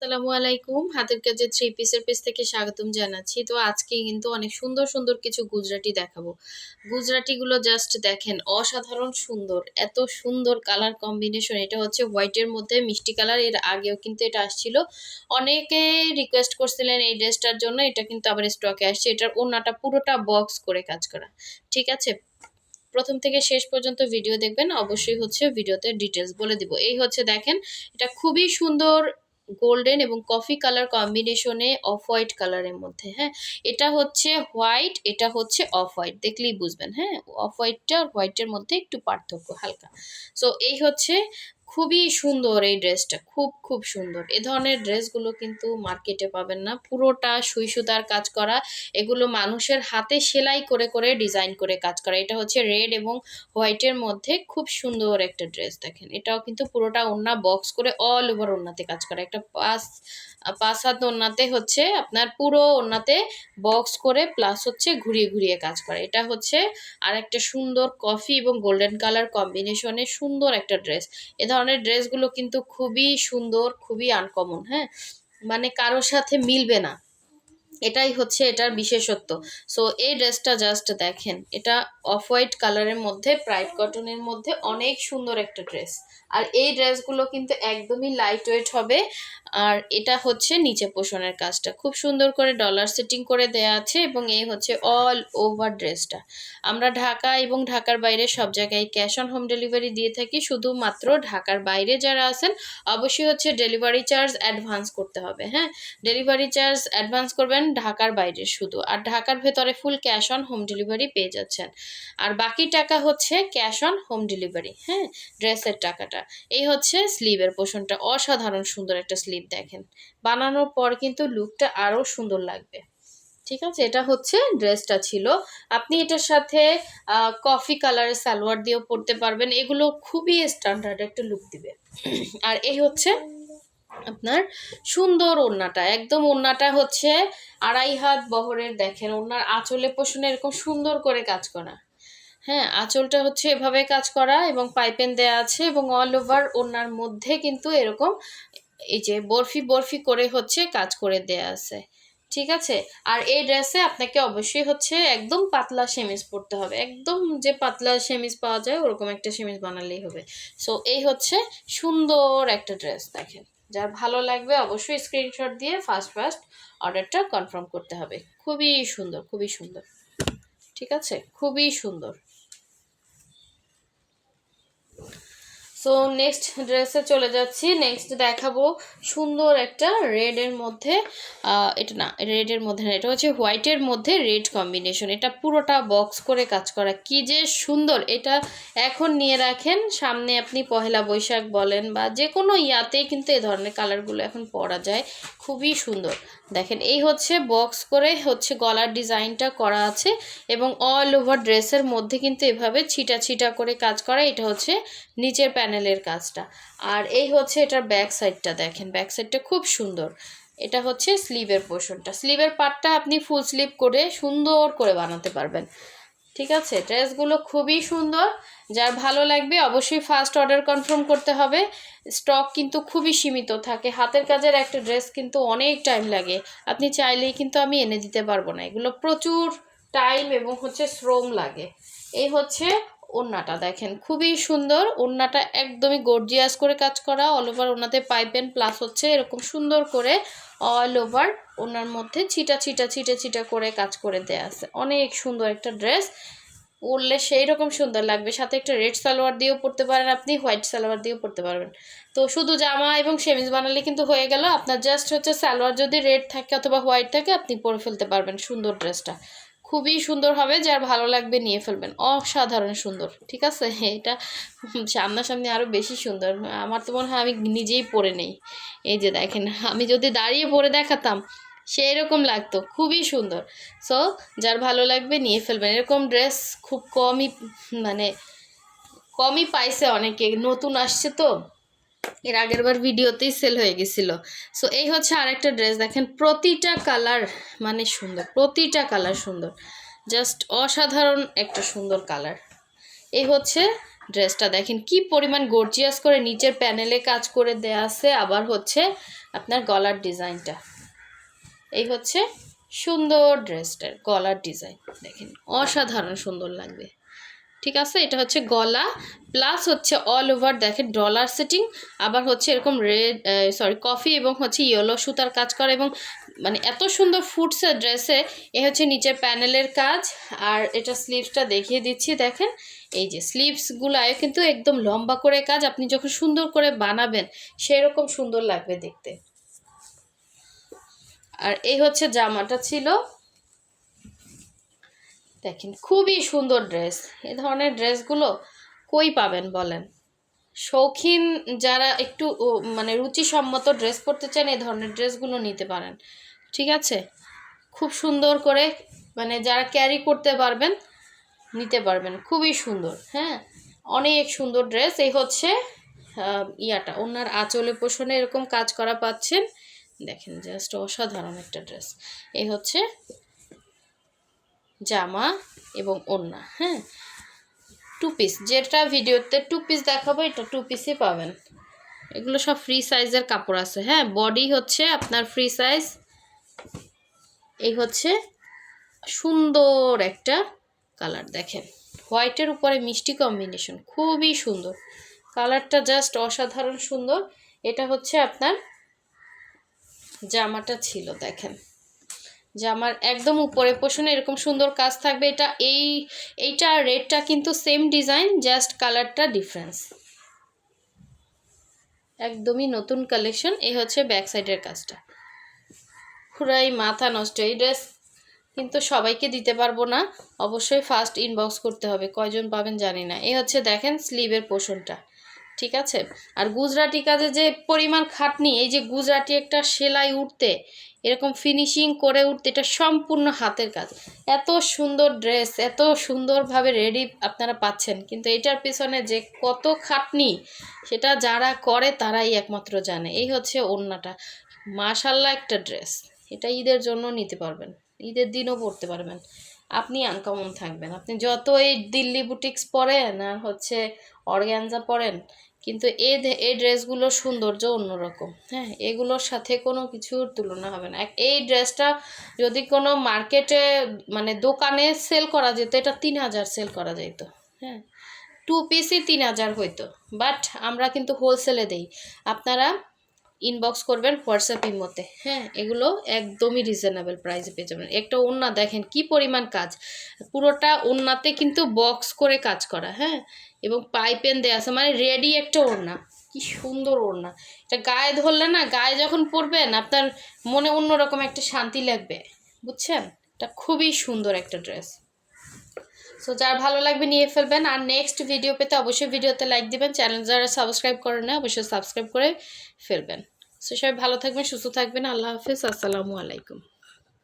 আসসালামু আলাইকুম। হাতের কাজে থ্রি পিসের পেজ থেকে স্বাগতম জানাচ্ছি। তো আজকে কিন্তু অনেক সুন্দর সুন্দর কিছু গুজরাটি দেখাবো। গুজরাটিগুলো জাস্ট দেখেন, অসাধারণ সুন্দর। এত সুন্দর কালার কম্বিনেশন। এটা হচ্ছে হোয়াইটের মধ্যে মিষ্টি কালার। এর আগেও কিন্তু এটা আসছিল। অনেকে রিকোয়েস্ট করছিলেন এই ড্রেসটার জন্য। এটা কিন্তু আবার স্টকে আসছে। এটার ওড়নাটা পুরোটা বক্স করে কাজ করা। ঠিক আছে? প্রথম থেকে শেষ পর্যন্ত ভিডিও দেখবেন, অবশ্যই হচ্ছে ভিডিওতে ডিটেলস বলে দিব। এই হচ্ছে দেখেন, এটা খুবই সুন্দর গোল্ডেন এবং কফি কালার কম্বিনেশনে অফ হোয়াইট কালারের মধ্যে। হ্যাঁ, এটা হচ্ছে হোয়াইট, এটা হচ্ছে অফ হোয়াইট, দেখলেই বুঝবেন। হ্যাঁ, অফ হোয়াইটটা আর হোয়াইটের মধ্যে একটু পার্থক্য হালকা। সো এই হচ্ছে খুবই সুন্দর এই ড্রেসটা, খুব খুব সুন্দর। এ ধরনের ড্রেসগুলো কিন্তু মার্কেটে পাবেন না। পুরোটা সুই সুতার কাজ করা, এগুলো মানুষের হাতে সেলাই করে করে ডিজাইন করে কাজ করা। এটা হচ্ছে রেড এবং হোয়াইটের মধ্যে খুব সুন্দর একটা ড্রেস। দেখেন, এটাও কিন্তু পুরোটা ওড়না বক্স করে অল ওভার ওড়নাতে কাজ করা। একটা পাঁচ হাত ওড়নাতে হচ্ছে আপনার পুরো ওড়নাতে বক্স করে প্লাস হচ্ছে ঘুরিয়ে ঘুরিয়ে কাজ করা। এটা হচ্ছে আর একটা সুন্দর কফি এবং গোল্ডেন কালার কম্বিনেশনে সুন্দর একটা ড্রেস। এ ধরনের ড্রেসগুলো কিন্তু খুবই সুন্দর, খুবই আনকমন। হ্যাঁ, মানে কারোর সাথে মিলবে না, এটাই হচ্ছে এটার বিশেষত্ব। সো এই ড্রেসটা জাস্ট দেখেন, এটা অফ হোয়াইট কালারের মধ্যে প্রাইড কটনের মধ্যে অনেক সুন্দর একটা ড্রেস। আর এই ড্রেসগুলো কিন্তু একদমই লাইট ওয়েট হবে। আর এটা হচ্ছে নিচে পোষণের কাজটা খুব সুন্দর করে ডলার সেটিং করে দেয়া আছে, এবং এই হচ্ছে অল ওভার ড্রেসটা। আমরা ঢাকা এবং ঢাকার বাইরে সব জায়গায় ক্যাশ অন হোম ডেলিভারি দিয়ে থাকি। শুধুমাত্র ঢাকার বাইরে যারা আছেন অবশ্যই হচ্ছে ডেলিভারি চার্জ অ্যাডভান্স করতে হবে। হ্যাঁ, ডেলিভারি চার্জ অ্যাডভান্স করবেন ঢাকার বাইরে শুধু, আর ঢাকার ভেতরে full cash on home delivery পেয়ে যাচ্ছেন। আর বাকি টাকা হচ্ছে ক্যাশ অন হোম ডেলিভারি। হ্যাঁ, ড্রেসের টাকাটা। এই হচ্ছে স্লিভের পোর্শনটা, অসাধারণ সুন্দর একটা স্লিভ। দেখেন, বানানোর পর কিন্তু লুকটা আরও সুন্দর লাগবে। ঠিক আছে, এটা হচ্ছে ড্রেসটা ছিল। আপনি এটার সাথে কফি কালারের সালোয়ার দিয়েও পরতে পারবেন। এগুলো খুবই স্ট্যান্ডার্ড একটা লুক দিবে। আর এই হচ্ছে আপনার সুন্দর ওড়নাটা, একদম ওড়নাটা হচ্ছে 2.5 হাত বহরের। দেখেন, ওড়নার আঁচলে পোষণে এরকম সুন্দর করে কাজ করা। হ্যাঁ, আঁচলটা হচ্ছে এভাবে কাজ করা এবং পাইপেন দেয়া আছে, এবং অল ওভার ওড়নার মধ্যে কিন্তু এরকম এই যে বরফি বরফি করে হচ্ছে কাজ করে দেয়া আছে। ঠিক আছে, আর এই ড্রেসে আপনাকে অবশ্যই হচ্ছে একদম পাতলা সেমিজ পরতে হবে। একদম যে পাতলা সেমিজ পাওয়া যায় ওরকম একটা সেমিজ বানালেই হবে। সো এই হচ্ছে সুন্দর একটা ড্রেস। দেখেন, যার ভালো লাগবে অবশ্যই স্ক্রিনশট দিয়ে ফার্স্ট ফার্স্ট অর্ডারটা কনফার্ম করতে হবে। খুবই সুন্দর, খুবই সুন্দর। ঠিক আছে, খুবই সুন্দর। সো নেক্সট ড্রেসে চলে যাচ্ছি। নেক্সট দেখাবো সুন্দর একটা রেডের মধ্যে, এটা না, রেডের মধ্যে না, এটা হচ্ছে হোয়াইটের মধ্যে রেড কম্বিনেশন। এটা পুরোটা বক্স করে কাজ করা, কি যে সুন্দর। এটা এখন নিয়ে রাখেন, সামনে আপনি পহেলা বৈশাখ বলেন বা যে কোনো ইয়াতেই কিন্তু এই ধরনের কালারগুলো এখন পরা যায়। খুবই সুন্দর। দেখেন, এই হচ্ছে বক্স করে হচ্ছে গলার ডিজাইনটা করা আছে, এবং অল ওভার ড্রেসের মধ্যে কিন্তু এভাবে ছিটা ছিটা করে কাজ করা। এটা হচ্ছে নিচের প্যানেলের কাজটা। আর এই হচ্ছে এটার ব্যাক সাইডটা। দেখেন, ব্যাক সাইডটা খুব সুন্দর। এটা হচ্ছে স্লিভের পোর্শনটা। স্লিভের পার্টটা আপনি ফুল স্লিভ করে সুন্দর করে বানাতে পারবেন। ঠিক আছে, ড্রেসগুলো খুবই সুন্দর। যার ভালো লাগবে অবশ্যই ফার্স্ট অর্ডার কনফার্ম করতে হবে। স্টক কিন্তু খুবই সীমিত থাকে। হাতের কাজের একটা ড্রেস কিন্তু অনেক টাইম লাগে। আপনি চাইলেই কিন্তু আমি এনে দিতে পারবো না, এগুলো প্রচুর টাইম এবং হচ্ছে শ্রম লাগে। এই হচ্ছে ওড়নাটা। দেখেন, খুবই সুন্দর ওড়নাটা, একদমই গর্জিয়াস করে কাজ করা। অল ওভার ওড়নাতে পাইপেন প্লাস হচ্ছে এরকম সুন্দর করে অল ওভার ওনার মধ্যে ছিটা ছিটা ছিটে ছিটা করে কাজ করে দেয়া আছে। অনেক সুন্দর একটা ড্রেস, পরলে সেই রকম সুন্দর লাগবে। সাথে একটা রেড সালোয়ার দিয়েও পরতে পারেন, আপনি হোয়াইট সালোয়ার দিয়েও পরতে পারবেন। তো শুধু জামা এবং সেমিজ বানালে কিন্তু হয়ে গেল। আপনার জাস্ট হচ্ছে সালোয়ার যদি রেড থাকে অথবা হোয়াইট থাকে আপনি পরে ফেলতে পারবেন সুন্দর ড্রেসটা। খুবই সুন্দর হবে, যার ভালো লাগবে নিয়ে ফেলবেন। অসাধারণ সুন্দর। ঠিক আছে, এটা সামনাসামনি আরও বেশি সুন্দর। আমার তো মনে হয় আমি নিজেই পরে নেই। এই যে দেখেন, আমি যদি দাঁড়িয়ে পরে দেখাতাম সেই রকম লাগতো। খুবই সুন্দর। সো যার ভালো লাগবে নিয়ে ফেলবেন। এরকম ড্রেস খুব কমই, মানে কমই পাইছে অনেকে, নতুন আসছে তো। এর আগের বার ভিডিওতেই সেল হয়ে গেছিলো। সো এই হচ্ছে আরেকটা ড্রেস। দেখেন, প্রতিটা কালার মানে সুন্দর, প্রতিটা কালার সুন্দর, জাস্ট অসাধারণ একটা সুন্দর কালার। এই হচ্ছে ড্রেসটা দেখেন কি পরিমাণ গর্জিয়াস করে নিচের প্যানেলে কাজ করে দেয়া আছে, আবার হচ্ছে আপনার গলার ডিজাইনটা, এই হচ্ছে সুন্দর ড্রেসটার গলার ডিজাইন দেখেন, অসাধারণ সুন্দর লাগবে। ঠিক আছে, এটা হচ্ছে গলা, প্লাস হচ্ছে অল ওভার দেখেন ডলার সেটিং, আবার হচ্ছে এরকম কফি এবং হচ্ছে ইয়েলো সুতার কাজ করা, এবং মানে এত সুন্দর ফুটছে ড্রেসে। এ হচ্ছে নিচের প্যানেলের কাজ, আর এটা স্লিভসটা দেখিয়ে দিচ্ছি দেখেন, এই যে স্লিভসগুলায় কিন্তু একদম লম্বা করে কাজ, আপনি যখন সুন্দর করে বানাবেন সেরকম সুন্দর লাগবে দেখতে। আর এই হচ্ছে জামাটা ছিল, দেখেন খুবই সুন্দর ড্রেস। এ ধরনের ড্রেসগুলো কই পাবেন বলেন? শৌখিন যারা একটু মানে রুচিসম্মত ড্রেস পরতে চান এই ধরনের ড্রেসগুলো নিতে পারেন। ঠিক আছে, খুব সুন্দর করে মানে যারা ক্যারি করতে পারবেন নিতে পারবেন, খুবই সুন্দর। হ্যাঁ, অনেক সুন্দর ড্রেস। এই হচ্ছে ইয়াটা, ওনার আঁচলে পোষণে এরকম কাজ করা পাচ্ছেন দেখেন, জাস্ট অসাধারণ একটা ড্রেস। এই হচ্ছে জামা এবং ওড়না। হ্যাঁ, টু পিস, যেটা ভিডিওতে টু পিস দেখাবো এটা টু পিসই পাবেন। এগুলো সব ফ্রি সাইজের কাপড় আছে। হ্যাঁ, বডি হচ্ছে আপনার ফ্রি সাইজ। এই হচ্ছে সুন্দর একটা কালার দেখেন, হোয়াইটের উপরে মিষ্টি কম্বিনেশন, খুবই সুন্দর কালারটা, জাস্ট অসাধারণ সুন্দর। এটা হচ্ছে আপনার জামাটা ছিল দেখেন, জামার একদম উপরে পোষণে এরকম সুন্দর কাজ থাকবে। এইটা রেডটা কিন্তু সেম ডিজাইন, জাস্ট কালারটা ডিফারেন্স, একদমই নতুন কালেকশন। এই হচ্ছে ব্যাক সাইডের কাজটা, পুরাই মাথা নষ্ট। এই ড্রেস কিন্তু সবাইকে দিতে পারবো না, অবশ্যই ফার্স্ট ইনবক্স করতে হবে, কয়জন পাবেন জানি না। এই হচ্ছে দেখেন স্লিভের পোষণটা। ঠিক আছে, আর গুজরাটি কাজে যে পরিমাণ খাটনি, এই যে গুজরাটি একটা সেলাই উঠতে এরকম ফিনিশিং করে উঠতে, এটা সম্পূর্ণ হাতের কাজ। এত সুন্দর ড্রেস এত সুন্দরভাবে রেডি আপনারা পাচ্ছেন, কিন্তু এটার পিছনে যে কত খাটনি সেটা যারা করে তারাই একমাত্র জানে। এই হচ্ছে ওড়নাটা, মাশাল্লাহ একটা ড্রেস। এটা ঈদের জন্য নিতে পারবেন, ঈদের দিনও পরতে পারবেন, আপনি আনকমন থাকবেন। আপনি যত এই দিল্লি বুটিক্স পরেন আর হচ্ছে অর্গ্যানজা পরেন, কিন্তু এই ড্রেসগুলোর সৌন্দর্য অন্যরকম। হ্যাঁ, এগুলোর সাথে কোনো কিছুর তুলনা হবে না। এই ড্রেসটা যদি কোনো মার্কেটে মানে দোকানে সেল করা যেত, এটা 3000 সেল করা যেত। হ্যাঁ, টু পিসই 3000 হইতো, বাট আমরা কিন্তু হোলসেলে দেই। আপনারা ইনবক্স করবেন হোয়াটসঅ্যাপ ইমোতে। হ্যাঁ, এগুলো একদমই রিজনেবল প্রাইসে পেয়ে যাবেন। একটা ওড়না দেখেন কি পরিমাণ কাজ, পুরোটা ওড়নাতে কিন্তু বক্স করে কাজ করা। হ্যাঁ, এবং পাইপেন দেওয়া আছে, মানে রেডি একটা ওড়না, কি সুন্দর ওড়না। এটা গায়ে ধরলে না, গায়ে যখন পরবেন আপনার মনে অন্যরকম একটা শান্তি লাগবে, বুঝছেন? এটা খুবই সুন্দর একটা ড্রেস। সো যার ভালো লাগবে নিয়ে ফেলবেন। আর নেক্সট ভিডিও পেতে অবশ্যই ভিডিওতে লাইক দিবেন, চ্যানেল যারা সাবস্ক্রাইব করেন না অবশ্যই সাবস্ক্রাইব করে ফেলবেন। সো সবাই ভালো থাকবেন, সুস্থ থাকবেন, আল্লাহ হাফিজ, আসসালামু আলাইকুম।